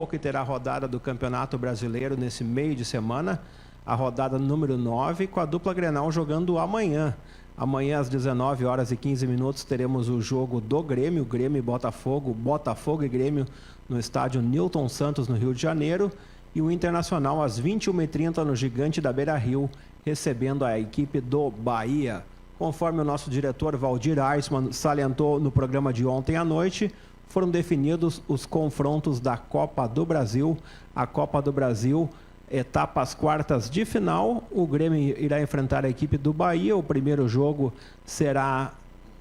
Que terá a rodada do Campeonato Brasileiro nesse meio de semana, a rodada número 9, com a dupla Grenal jogando amanhã. Amanhã às 19 horas e 15 minutos teremos o jogo do Grêmio, Grêmio e Botafogo, Botafogo e Grêmio no estádio Newton Santos, no Rio de Janeiro, e o Internacional às 21h30 no Gigante da Beira-Rio, recebendo a equipe do Bahia. Conforme o nosso diretor Valdir Aisman salientou no programa de ontem à noite, foram definidos os confrontos da Copa do Brasil. A Copa do Brasil, etapas quartas de final. O Grêmio irá enfrentar a equipe do Bahia. O primeiro jogo será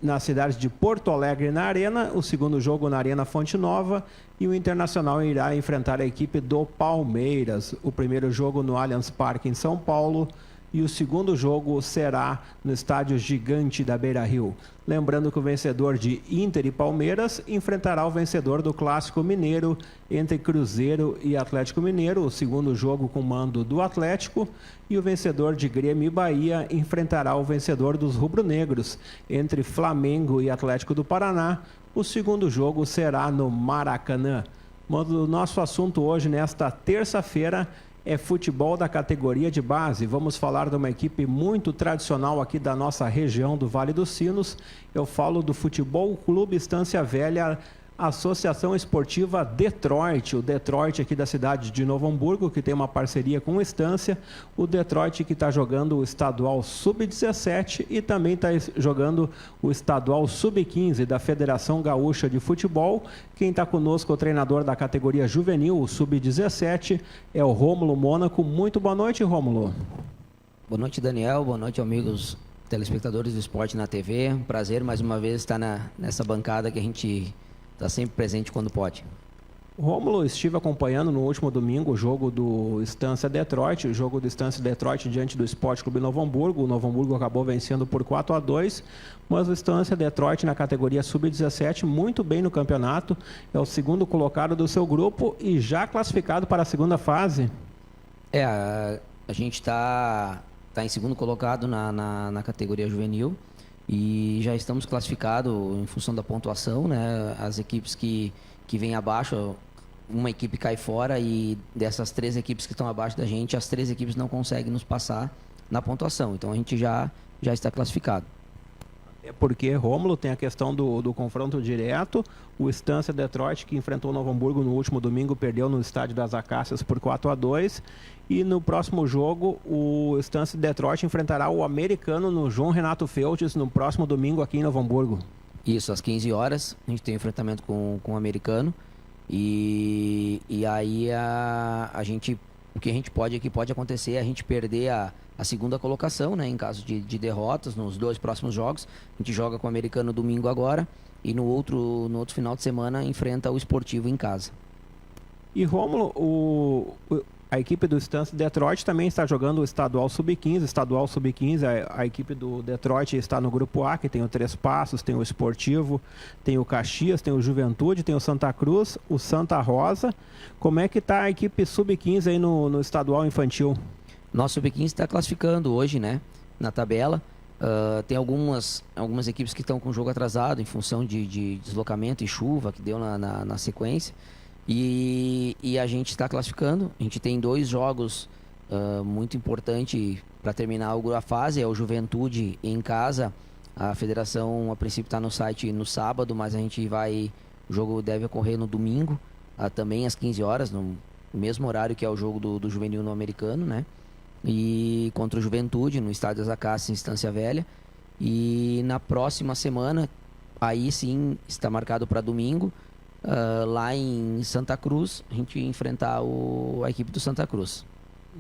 na cidade de Porto Alegre, na Arena. O segundo jogo na Arena Fonte Nova. E o Internacional irá enfrentar a equipe do Palmeiras. O primeiro jogo no Allianz Parque, em São Paulo. E o segundo jogo será no estádio Gigante da Beira-Rio. Lembrando que o vencedor de Inter e Palmeiras enfrentará o vencedor do Clássico Mineiro entre Cruzeiro e Atlético Mineiro, o segundo jogo com mando do Atlético, e o vencedor de Grêmio e Bahia enfrentará o vencedor dos rubro-negros entre Flamengo e Atlético do Paraná. O segundo jogo será no Maracanã. O nosso assunto hoje, nesta terça-feira, é futebol da categoria de base. Vamos falar de uma equipe muito tradicional aqui da nossa região do Vale dos Sinos. Eu falo do Futebol Clube Estância Velha, Associação Esportiva Detroit. O Detroit aqui da cidade de Novo Hamburgo, que tem uma parceria com o Estância. O Detroit que está jogando o estadual Sub-17 e também está jogando o estadual Sub-15 da Federação Gaúcha de Futebol. Quem está conosco, o treinador da categoria juvenil, o Sub-17, é o Rômulo Mônaco. Muito boa noite, Rômulo. Boa noite, Daniel. Boa noite, amigos telespectadores do Esporte na TV. Um prazer, mais uma vez, estar nessa bancada que a gente está sempre presente quando pode. Rômulo, estive acompanhando no último domingo o jogo do Estância Detroit, o jogo do Estância Detroit diante do Esporte Clube Novo Hamburgo. O Novo Hamburgo acabou vencendo por 4-2, mas o Estância Detroit na categoria Sub-17 muito bem no campeonato, é o segundo colocado do seu grupo e já classificado para a segunda fase. A gente está em segundo colocado na categoria juvenil. E já estamos classificados em função da pontuação, né? As equipes que vêm abaixo, uma equipe cai fora e dessas 3 equipes que estão abaixo da gente, as 3 equipes não conseguem nos passar na pontuação. Então a gente já está classificado. É porque, Rômulo, tem a questão do confronto direto. O Estância Detroit, que enfrentou o Novo Hamburgo no último domingo, perdeu no estádio das Acácias por 4-2. E no próximo jogo, o Estância Detroit enfrentará o Americano no João Renato Feltes no próximo domingo aqui em Novo Hamburgo. Isso, às 15 horas, a gente tem um enfrentamento com o Americano. E aí o que a gente pode acontecer é a gente perder a segunda colocação, né, em caso de derrotas nos 2 próximos jogos. A gente joga com o Americano domingo agora e no outro final de semana enfrenta o Esportivo em casa. E, Rômulo, a equipe do Estância Detroit também está jogando o estadual Sub-15. Estadual Sub-15, a equipe do Detroit está no grupo A, que tem o Três Passos, tem o Esportivo, tem o Caxias, tem o Juventude, tem o Santa Cruz, o Santa Rosa. Como é que está a equipe Sub-15 aí no estadual infantil? Nosso Sub-15 está classificando hoje, né, na tabela. Tem algumas equipes que estão com o jogo atrasado em função de deslocamento e chuva que deu na sequência. E a gente está classificando. A gente tem 2 jogos muito importantes para terminar a fase. É o Juventude em casa. A federação, a princípio, está no site no sábado, mas o jogo deve ocorrer no domingo, também às 15 horas, no mesmo horário que é o jogo do Juvenil no Americano, né? E contra o Juventude, no estádio das Acácias, em Estância Velha. E na próxima semana, aí sim, está marcado para domingo, lá em Santa Cruz, a gente enfrentar a equipe do Santa Cruz.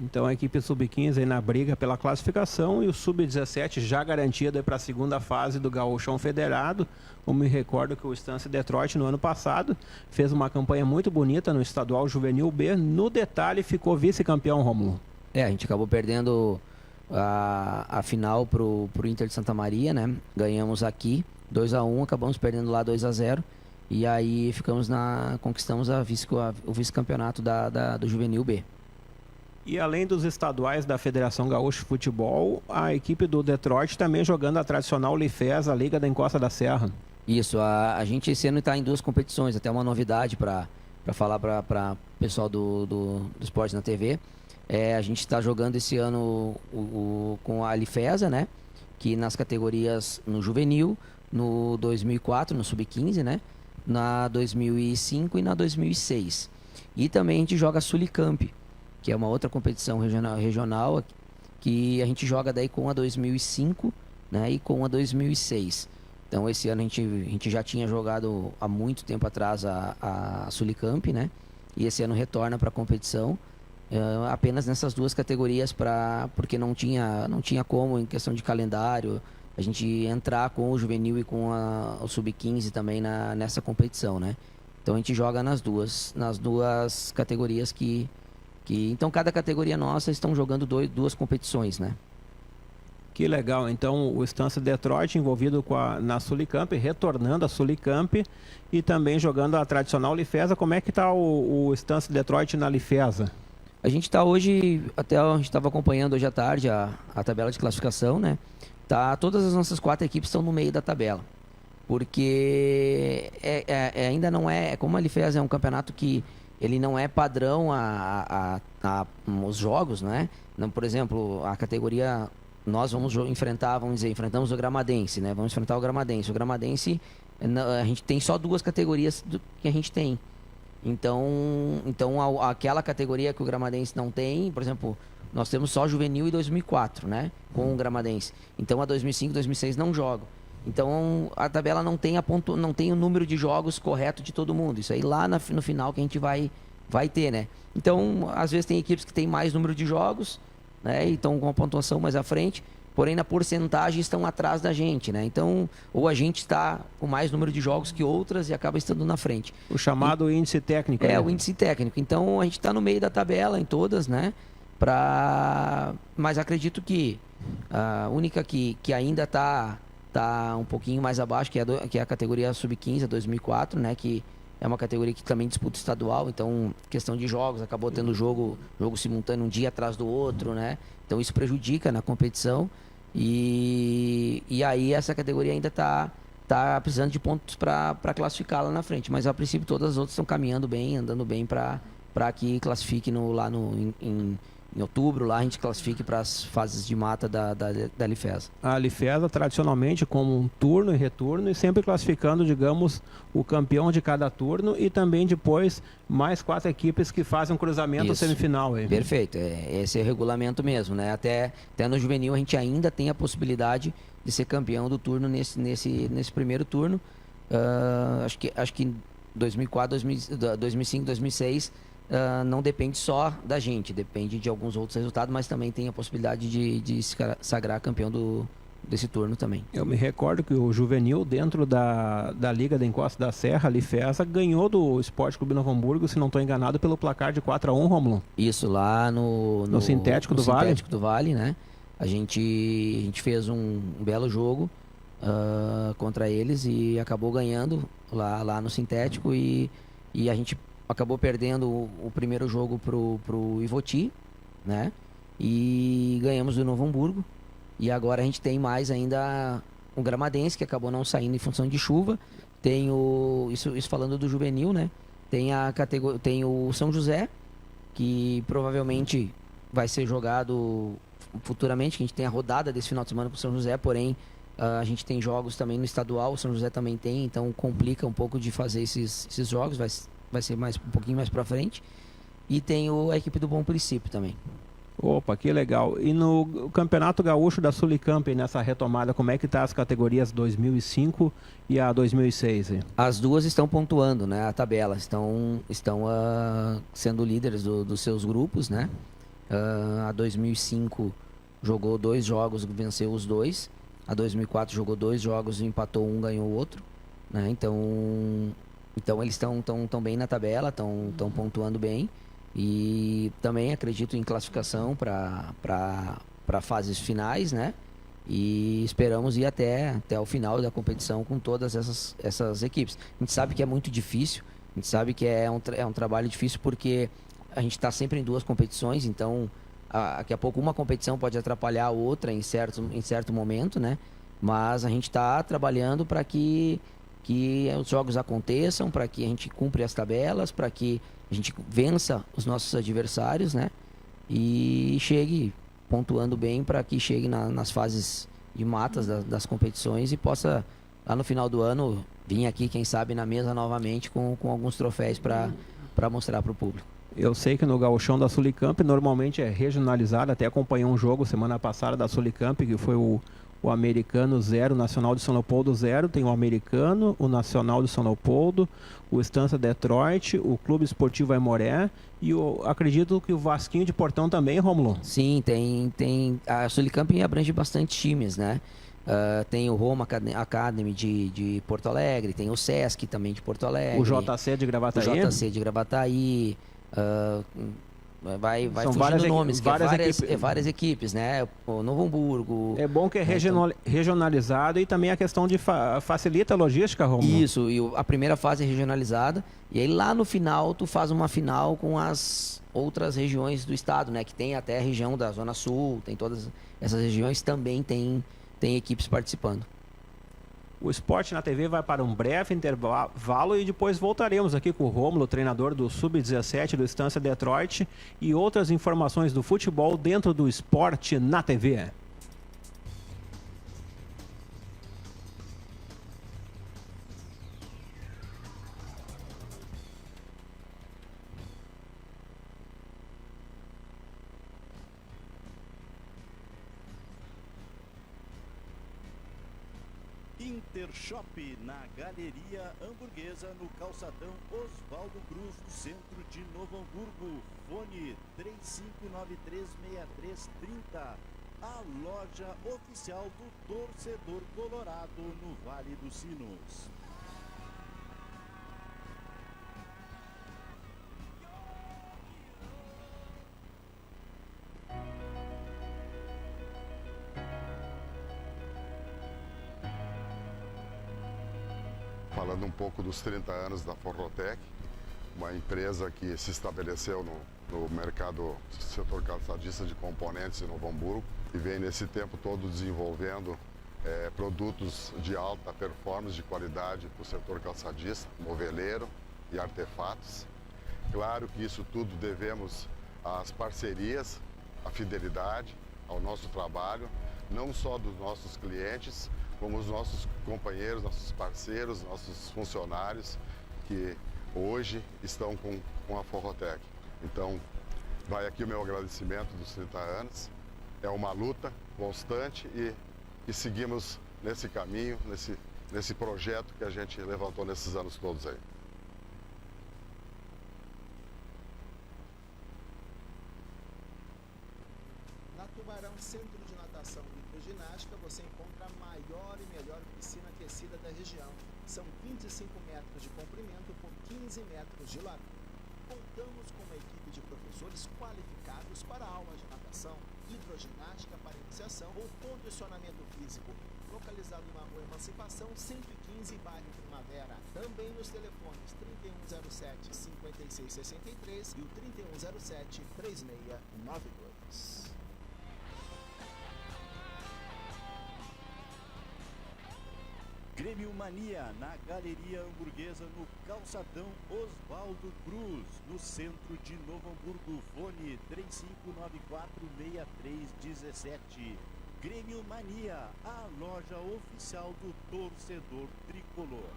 Então a equipe Sub-15 aí na briga pela classificação e o Sub-17 já garantido para a segunda fase do Gauchão Federado. Eu me recordo que o Estância Detroit no ano passado fez uma campanha muito bonita no estadual Juvenil B. No detalhe ficou vice-campeão, Rômulo. A gente acabou perdendo a final pro Inter de Santa Maria, né? Ganhamos aqui 2-1, acabamos perdendo lá 2-0. E aí conquistamos o vice-campeonato do Juvenil B. E além dos estaduais da Federação Gaúcha de Futebol, a equipe do Detroit também jogando a tradicional Lifes, a Liga da Encosta da Serra. Isso, a gente esse ano está em 2 competições, até uma novidade para falar para o pessoal do Esporte na TV. A gente está jogando esse ano com a Alifesa, né? Que nas categorias no juvenil, no 2004, no sub-15, né? Na 2005 e na 2006. E também a gente joga a Sulicamp, que é uma outra competição regional que a gente joga daí com a 2005, né? E com a 2006. Então esse ano a gente já tinha jogado há muito tempo atrás a Sulicamp, né? E esse ano retorna para a competição. Apenas nessas duas categorias porque não tinha como, em questão de calendário, a gente entrar com o juvenil e com o sub-15 também nessa competição, né? Então a gente joga nas duas categorias então cada categoria nossa estão jogando duas competições, né? Que legal. Então o Estância Detroit envolvido na Sulicamp, retornando a Sulicamp e também jogando a tradicional Lifesa. Como é que está o Estância Detroit na Lifesa? A gente está hoje, até a gente estava acompanhando hoje à tarde a tabela de classificação, né? Todas as nossas 4 equipes estão no meio da tabela. Porque ainda não como a Lifesa é um campeonato que ele não é padrão os jogos, né? Não, por exemplo, a categoria, nós enfrentamos o Gramadense, né? Vamos enfrentar o Gramadense. O Gramadense, a gente tem só 2 categorias que a gente tem. Então aquela categoria que o Gramadense não tem, por exemplo, nós temos só juvenil e 2004, né? Com o Gramadense. Então a 2005 e 2006 não jogam. Então a tabela não tem o número de jogos correto de todo mundo. Isso aí lá no final que a gente vai ter, né? Então às vezes tem equipes que tem mais número de jogos, né? E estão com a pontuação mais à frente, porém na porcentagem estão atrás da gente, né? Então, ou a gente está com mais número de jogos que outras e acaba estando na frente. O chamado índice técnico. Né? O índice técnico. Então, a gente está no meio da tabela em todas, né? Mas acredito que a única que ainda está um pouquinho mais abaixo, que é a categoria sub-15, a 2004, né? Que é uma categoria que também disputa estadual, então questão de jogos, acabou tendo jogo simultâneo um dia atrás do outro, né? Então isso prejudica na competição. E aí essa categoria ainda está precisando de pontos para classificar lá na frente. Mas a princípio todas as outras estão caminhando bem, andando bem para que classifique em outubro. Lá a gente classifique para as fases de mata da Lifesa. A Lifesa tradicionalmente como um turno e retorno e sempre classificando, digamos, o campeão de cada turno e também depois mais 4 equipes que fazem um cruzamento semifinal. Aí. Perfeito, esse é o regulamento mesmo, né? Até no juvenil a gente ainda tem a possibilidade de ser campeão do turno nesse primeiro turno. Acho que 2004, 2005, 2006 não depende só da gente, depende de alguns outros resultados, mas também tem a possibilidade de se sagrar campeão desse turno também. Eu me recordo que o juvenil, dentro da Liga da Encosta da Serra, a Lifesa, ganhou do Esporte Clube Novo Hamburgo, se não estou enganado, pelo placar de 4-1, Rômulo. Isso, lá no Sintético do Vale. Sintético do Vale, né? A gente fez um belo jogo contra eles e acabou ganhando lá no Sintético e a gente acabou perdendo o primeiro jogo pro Ivoti, né? E ganhamos do Novo Hamburgo. E agora a gente tem mais ainda o Gramadense, que acabou não saindo em função de chuva. Tem isso falando do juvenil, né? Tem o São José, que provavelmente vai ser jogado futuramente, que a gente tem a rodada desse final de semana com o São José, porém a gente tem jogos também no estadual, o São José também tem, então complica um pouco de fazer esses jogos, vai ser um pouquinho mais pra frente. E tem a equipe do Bom Princípio também. Opa, que legal. E no Campeonato Gaúcho da Sulicamp, nessa retomada, como é que tá as categorias 2005 e a 2006? Hein? As duas estão pontuando, né? A tabela. Estão sendo líderes dos seus grupos, né? A 2005 jogou 2 jogos, venceu os 2. A 2004 jogou 2 jogos, empatou um, ganhou o outro. Né? Então eles estão bem na tabela, estão pontuando bem. E também acredito em classificação para fases finais, né? E esperamos ir até o final da competição com todas essas equipes. A gente sabe que é muito difícil, a gente sabe que é um trabalho difícil porque a gente está sempre em 2 competições, então daqui a pouco uma competição pode atrapalhar a outra em certo momento, né? Mas a gente está trabalhando para que que os jogos aconteçam, para que a gente cumpra as tabelas, para que a gente vença os nossos adversários, né? E chegue pontuando bem para que chegue nas fases de matas das competições e possa, lá no final do ano, vir aqui, quem sabe, na mesa novamente com alguns troféus para mostrar para o público. Eu sei que no gauchão da Sulicamp normalmente é regionalizado, até acompanhei um jogo semana passada da Sulicamp, que foi o Americano 0, o Nacional de São Leopoldo 0, tem o Americano, o Nacional de São Leopoldo, o Estância Detroit, o Clube Esportivo Aimoré e acredito que o Vasquinho de Portão também, Rômulo? Sim, tem a Sulicamp abrange bastante times, né? Tem o Roma Academy de Porto Alegre, tem o Sesc também de Porto Alegre. O JC de Gravataí? O JC de Gravataí. Vai São fugindo nomes, várias equipes, né? O Novo Hamburgo. É bom que é regionalizado e também a questão de facilita a logística, Romulo. Isso, e a primeira fase é regionalizada, e aí lá no final tu faz uma final com as outras regiões do estado, né? Que tem até a região da Zona Sul, tem todas essas regiões, também tem equipes participando. O Esporte na TV vai para um breve intervalo e depois voltaremos aqui com o Rômulo, treinador do Sub-17 do Estância Detroit, e outras informações do futebol dentro do Esporte na TV. Intershop na Galeria Hamburguesa, no calçadão Oswaldo Cruz, no centro de Novo Hamburgo. Fone 35936330. A loja oficial do torcedor colorado no Vale dos Sinos. Falando um pouco dos 30 anos da Forrotec, uma empresa que se estabeleceu no mercado setor calçadista de componentes em Novo Hamburgo e vem nesse tempo todo desenvolvendo produtos de alta performance, de qualidade para o setor calçadista, moveleiro e artefatos. Claro que isso tudo devemos às parcerias, à fidelidade, ao nosso trabalho, não só dos nossos clientes, como os nossos companheiros, nossos parceiros, nossos funcionários que hoje estão com a Forrotec. Então, vai aqui o meu agradecimento dos 30 anos. É uma luta constante e seguimos nesse caminho, nesse projeto que a gente levantou nesses anos todos aí. Na Tubarão Centro de Natação e Hidroginástica, você encontra a maior e melhor piscina aquecida da região. São 25 metros de comprimento por 15 metros de largura. Contamos com uma equipe de professores qualificados para aulas de natação, hidroginástica para iniciação ou condicionamento físico. Localizado na Rua Emancipação, 115, bairro Primavera. Também nos telefones 3107-5663 e o 3107-3692. Grêmio Mania na Galeria Hamburguesa, no calçadão Oswaldo Cruz, no centro de Novo Hamburgo. Fone 35946317. Grêmio Mania, a loja oficial do torcedor tricolor.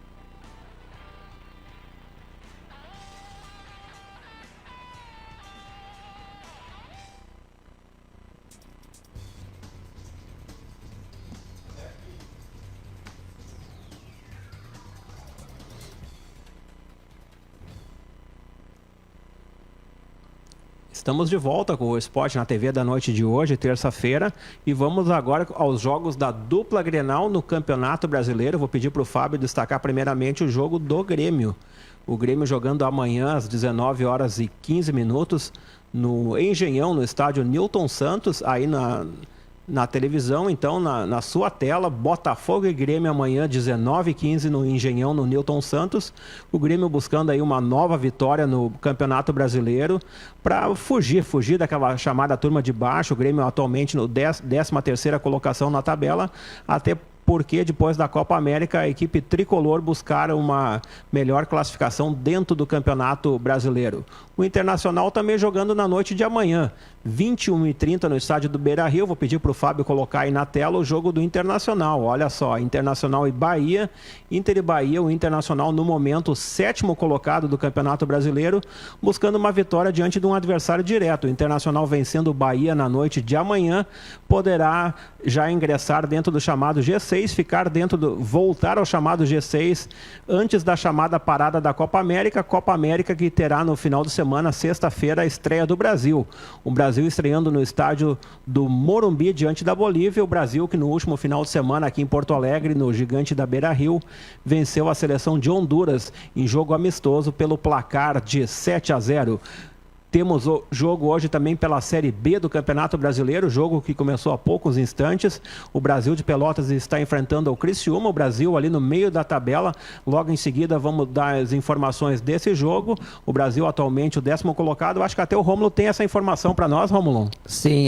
Estamos de volta com o Esporte na TV da noite de hoje, terça-feira, e vamos agora aos jogos da dupla Grenal no Campeonato Brasileiro. Vou pedir para o Fábio destacar primeiramente o jogo do Grêmio. O Grêmio jogando amanhã às 19h15 no Engenhão, no estádio Newton Santos, aí na televisão, então na sua tela, Botafogo e Grêmio amanhã 19h15 no Engenhão, no Newton Santos. O Grêmio buscando aí uma nova vitória no Campeonato Brasileiro para fugir daquela chamada turma de baixo. O Grêmio atualmente no 13ª colocação na tabela, até por que depois da Copa América a equipe tricolor buscar uma melhor classificação dentro do Campeonato Brasileiro. O Internacional também jogando na noite de amanhã, 21h30 no estádio do Beira-Rio. Vou pedir para o Fábio colocar aí na tela o jogo do Internacional. Olha só, Internacional e Bahia. Inter e Bahia, o Internacional no momento 7º colocado do Campeonato Brasileiro, buscando uma vitória diante de um adversário direto. O Internacional vencendo o Bahia na noite de amanhã, poderá já ingressar dentro do chamado G6, voltar ao chamado G6 antes da chamada parada da Copa América que terá no final de semana, sexta-feira, a estreia do Brasil. O Brasil estreando no estádio do Morumbi diante da Bolívia. O Brasil que no último final de semana aqui em Porto Alegre, no Gigante da Beira-Rio, venceu a seleção de Honduras em jogo amistoso pelo placar de 7-0. Temos o jogo hoje também pela Série B do Campeonato Brasileiro, jogo que começou há poucos instantes. O Brasil de Pelotas está enfrentando o Criciúma, o Brasil ali no meio da tabela. Logo em seguida vamos dar as informações desse jogo. O Brasil atualmente o 10º colocado. Acho que até o Rômulo tem essa informação para nós, Rômulo. Sim,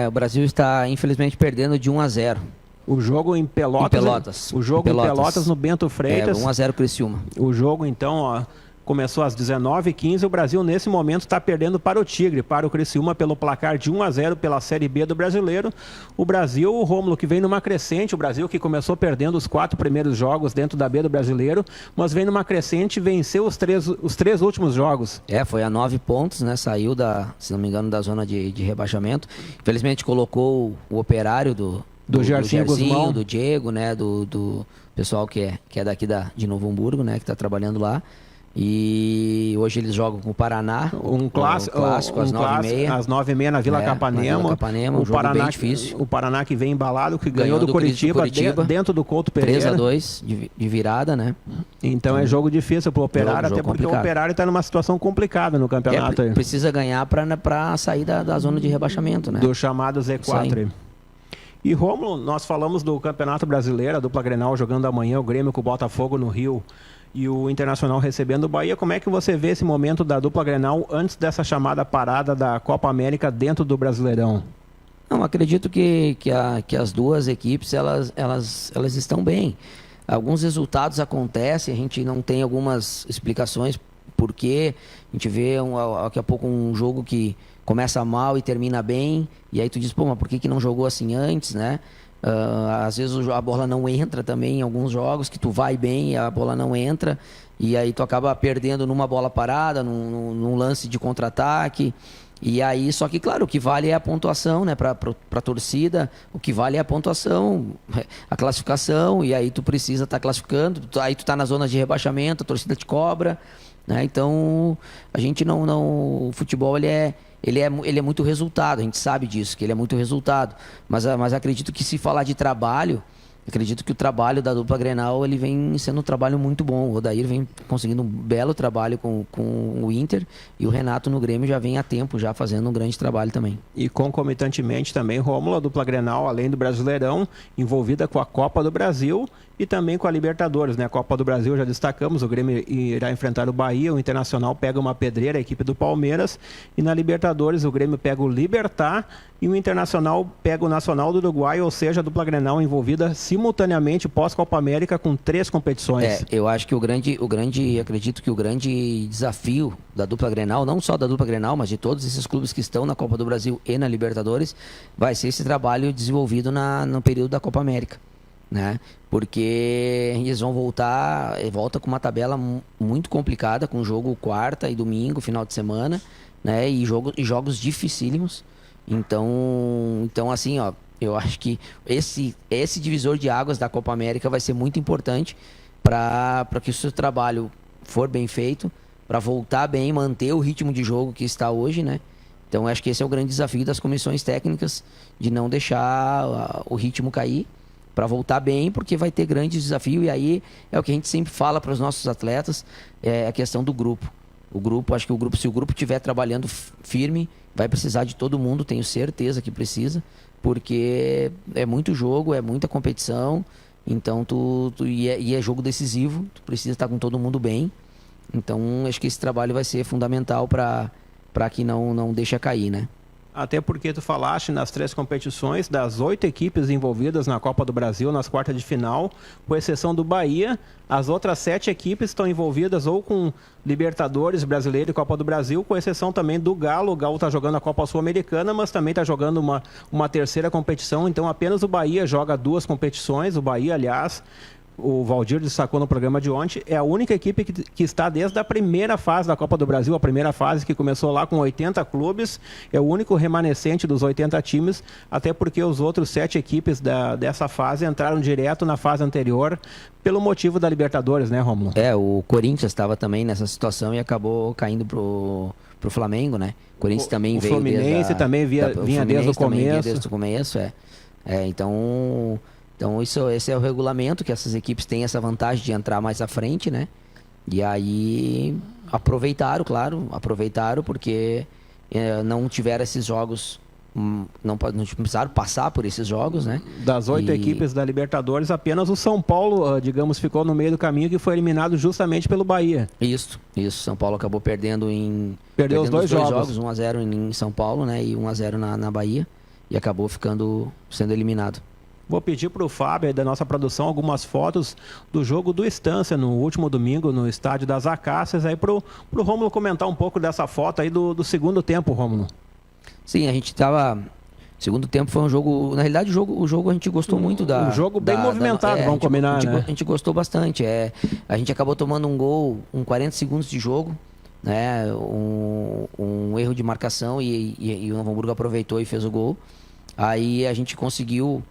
o Brasil está infelizmente perdendo de 1-0. O jogo em Pelotas. O jogo em Pelotas no Bento Freitas. 1-0 Criciúma. O jogo então, começou às 19h15. O Brasil, nesse momento, está perdendo para o Tigre, para o Criciúma, pelo placar de 1-0 pela Série B do Brasileiro. O Brasil, o Rômulo, que vem numa crescente. O Brasil que começou perdendo os 4 primeiros jogos dentro da B do Brasileiro, mas vem numa crescente e venceu os três últimos jogos. Foi a 9 pontos, né? Saiu, se não me engano, da zona de rebaixamento. Infelizmente, colocou o Operário do Gersinho Guzmão, do Diego, né? Do pessoal que é daqui de Novo Hamburgo, né? Que está trabalhando lá. E hoje eles jogam com o Paraná, um clássico às 9h30. Às 9h30 na Vila Capanema. Um jogo bem difícil. O Paraná que vem embalado, que ganhou do Coritiba dentro do Couto Pereira. 3-2 de virada, né? Então é jogo difícil pro Operário, até porque complicado. O Operário está numa situação complicada no campeonato. Precisa ganhar para sair da zona de rebaixamento, né? Do chamado Z4. E Rômulo, nós falamos do Campeonato Brasileiro, a dupla Grenal jogando amanhã, o Grêmio com o Botafogo no Rio e o Internacional recebendo o Bahia. Como é que você vê esse momento da dupla Grenal antes dessa chamada parada da Copa América dentro do Brasileirão? Não, acredito que as duas equipes elas estão bem. Alguns resultados acontecem, a gente não tem algumas explicações porque a gente vê daqui a pouco um jogo que começa mal e termina bem, e aí tu diz, mas por que não jogou assim antes, né? Às vezes a bola não entra também em alguns jogos, que tu vai bem e a bola não entra, e aí tu acaba perdendo numa bola parada, num lance de contra-ataque, e aí, só que claro, o que vale é a pontuação, né, pra torcida, o que vale é a pontuação, a classificação, e aí tu precisa estar classificando, aí tu tá na zona de rebaixamento, a torcida te cobra, né? Então a gente o futebol ele é muito resultado, a gente sabe disso, que ele é muito resultado, mas acredito que se falar de trabalho, acredito que o trabalho da dupla Grenal ele vem sendo um trabalho muito bom. O Odair vem conseguindo um belo trabalho com o Inter, e o Renato no Grêmio já vem há tempo já fazendo um grande trabalho também. E concomitantemente também, Rômulo, a dupla Grenal, além do Brasileirão, envolvida com a Copa do Brasil e também com a Libertadores, né? A Copa do Brasil já destacamos, o Grêmio irá enfrentar o Bahia, o Internacional pega uma pedreira, a equipe do Palmeiras, e na Libertadores o Grêmio pega o Libertad e o Internacional pega o Nacional do Uruguai, ou seja, a dupla Grenal envolvida simultaneamente pós-Copa América com 3 competições. Eu acho que acredito que o grande desafio da dupla Grenal, não só da dupla Grenal, mas de todos esses clubes que estão na Copa do Brasil e na Libertadores, vai ser esse trabalho desenvolvido no período da Copa América, né? Porque eles volta com uma tabela muito complicada, com jogo quarta e domingo, final de semana, né? E jogos dificílimos. Então assim, eu acho que esse divisor de águas da Copa América vai ser muito importante para que o seu trabalho for bem feito, para voltar bem, manter o ritmo de jogo que está hoje, né? Então acho que esse é o grande desafio das comissões técnicas, de não deixar o ritmo cair, para voltar bem, porque vai ter grande desafio. E aí é o que a gente sempre fala para os nossos atletas, é a questão do grupo. Acho que se o grupo estiver trabalhando firme, vai precisar de todo mundo, tenho certeza que precisa, porque é muito jogo, é muita competição, então e é jogo decisivo, tu precisa estar com todo mundo bem. Então acho que esse trabalho vai ser fundamental para que não deixe cair, né? Até porque tu falaste nas 3 competições, das 8 equipes envolvidas na Copa do Brasil, nas quartas de final, com exceção do Bahia, as outras 7 equipes estão envolvidas ou com Libertadores, Brasileiro e Copa do Brasil, com exceção também do Galo. O Galo está jogando a Copa Sul-Americana, mas também está jogando uma terceira competição, então apenas o Bahia joga 2 competições. O Bahia, aliás, o Valdir destacou no programa de ontem, é a única equipe que está desde a primeira fase da Copa do Brasil, a primeira fase que começou lá com 80 clubes, é o único remanescente dos 80 times, até porque os outros 7 equipes dessa fase entraram direto na fase anterior, pelo motivo da Libertadores, né, Rômulo? O Corinthians estava também nessa situação e acabou caindo pro Flamengo, né? O Corinthians também veio Fluminense também vinha desde o começo. Desde o começo, Então, esse é o regulamento, que essas equipes têm essa vantagem de entrar mais à frente, né? E aí aproveitaram porque não tiveram esses jogos, não precisaram passar por esses jogos, né? Das 8 equipes da Libertadores, apenas o São Paulo, digamos, ficou no meio do caminho, que foi eliminado justamente pelo Bahia. Isso. São Paulo acabou perdendo os dois jogos. 1-0 em São Paulo, né? E 1-0 na Bahia. E acabou sendo eliminado. Vou pedir para o Fábio, da nossa produção, algumas fotos do jogo do Estância no último domingo no estádio das Acácias, aí para o Rômulo comentar um pouco dessa foto aí do segundo tempo, Rômulo. Sim, a gente estava... Segundo tempo foi um jogo... Na realidade, o jogo a gente gostou muito da... Um jogo bem movimentado, vamos combinar, né? A gente gostou bastante. A gente acabou tomando um gol, 40 segundos de jogo, né? Um erro de marcação e o Novo Hamburgo aproveitou e fez o gol. Aí a gente conseguiu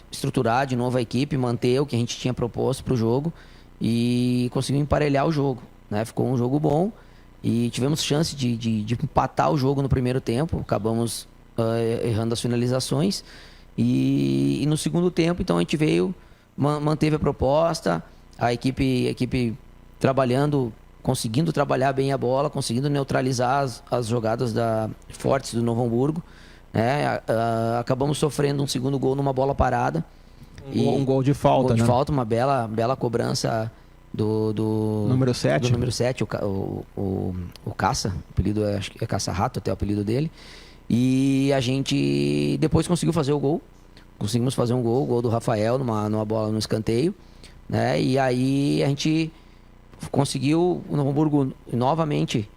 estruturar de novo a equipe, manter o que a gente tinha proposto para o jogo e conseguiu emparelhar o jogo, né? Ficou um jogo bom e tivemos chance de empatar o jogo no primeiro tempo, acabamos errando as finalizações e no segundo tempo, então a gente veio, manteve a proposta, a equipe trabalhando, conseguindo trabalhar bem a bola, conseguindo neutralizar as jogadas fortes do Novo Hamburgo. Acabamos sofrendo um segundo gol numa bola parada. Um gol de falta, de falta, uma bela cobrança do número 7. Do número 7, o Caça, o apelido acho que é Caça-Rato, até o apelido dele. E a gente depois conseguiu fazer o gol. Conseguimos fazer um gol, o gol do Rafael, numa bola no escanteio, né? E aí a gente conseguiu, o Novo Hamburgo novamente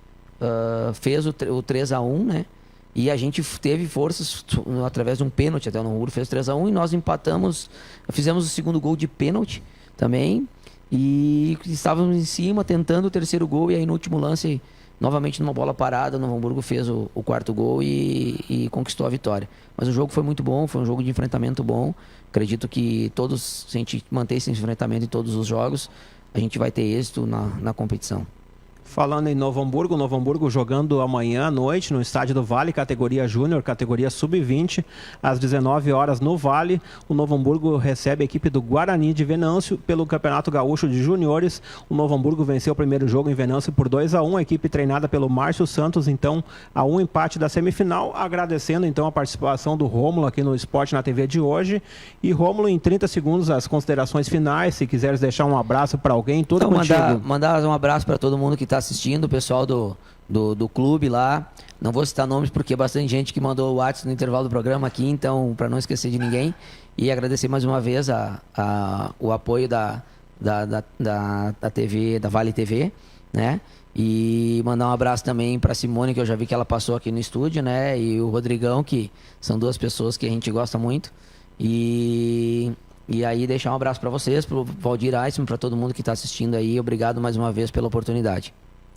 fez o 3-1, né? E a gente teve forças através de um pênalti, até o Novo Hamburgo fez 3-1 e nós empatamos, fizemos o segundo gol de pênalti também e estávamos em cima tentando o terceiro gol e aí no último lance, novamente numa bola parada, o Novo Hamburgo fez o quarto gol e conquistou a vitória. Mas o jogo foi muito bom, foi um jogo de enfrentamento bom. Acredito que se a gente manter esse enfrentamento em todos os jogos, a gente vai ter êxito na competição. Falando em Novo Hamburgo jogando amanhã à noite no Estádio do Vale, categoria Júnior, categoria Sub-20, às 19 horas no Vale. O Novo Hamburgo recebe a equipe do Guarani de Venâncio pelo Campeonato Gaúcho de Juniores. O Novo Hamburgo venceu o primeiro jogo em Venâncio por 2-1, a equipe treinada pelo Márcio Santos, então, a um empate da semifinal. Agradecendo então a participação do Rômulo aqui no Esporte na TV de hoje. E Rômulo, em 30 segundos, as considerações finais, se quiseres deixar um abraço para alguém, tudo contigo. Mandar um abraço para todo mundo que está assistindo, o pessoal do clube lá. Não vou citar nomes porque é bastante gente que mandou o WhatsApp no intervalo do programa aqui, então para não esquecer de ninguém. E agradecer mais uma vez o apoio da TV, da Vale TV, né? E mandar um abraço também para Simone, que eu já vi que ela passou aqui no estúdio, né? E o Rodrigão, que são duas pessoas que a gente gosta muito. E aí deixar um abraço para vocês, para o Valdir Eisman, para todo mundo que está assistindo aí. Obrigado mais uma vez pela oportunidade.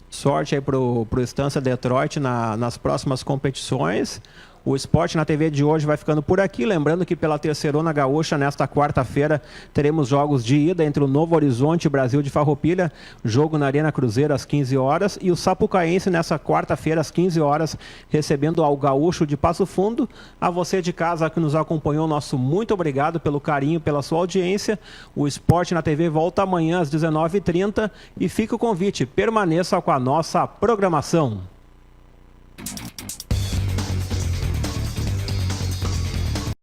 Sorte aí pro Estância Detroit nas próximas competições. O Esporte na TV de hoje vai ficando por aqui. Lembrando que pela Terceirona Gaúcha, nesta quarta-feira, teremos jogos de ida entre o Novo Horizonte e Brasil de Farroupilha. Jogo na Arena Cruzeiro às 15 horas. E o Sapucaense nessa quarta-feira às 15 horas, recebendo ao Gaúcho de Passo Fundo. A você de casa que nos acompanhou, nosso muito obrigado pelo carinho, pela sua audiência. O Esporte na TV volta amanhã às 19h30. E fica o convite, permaneça com a nossa programação.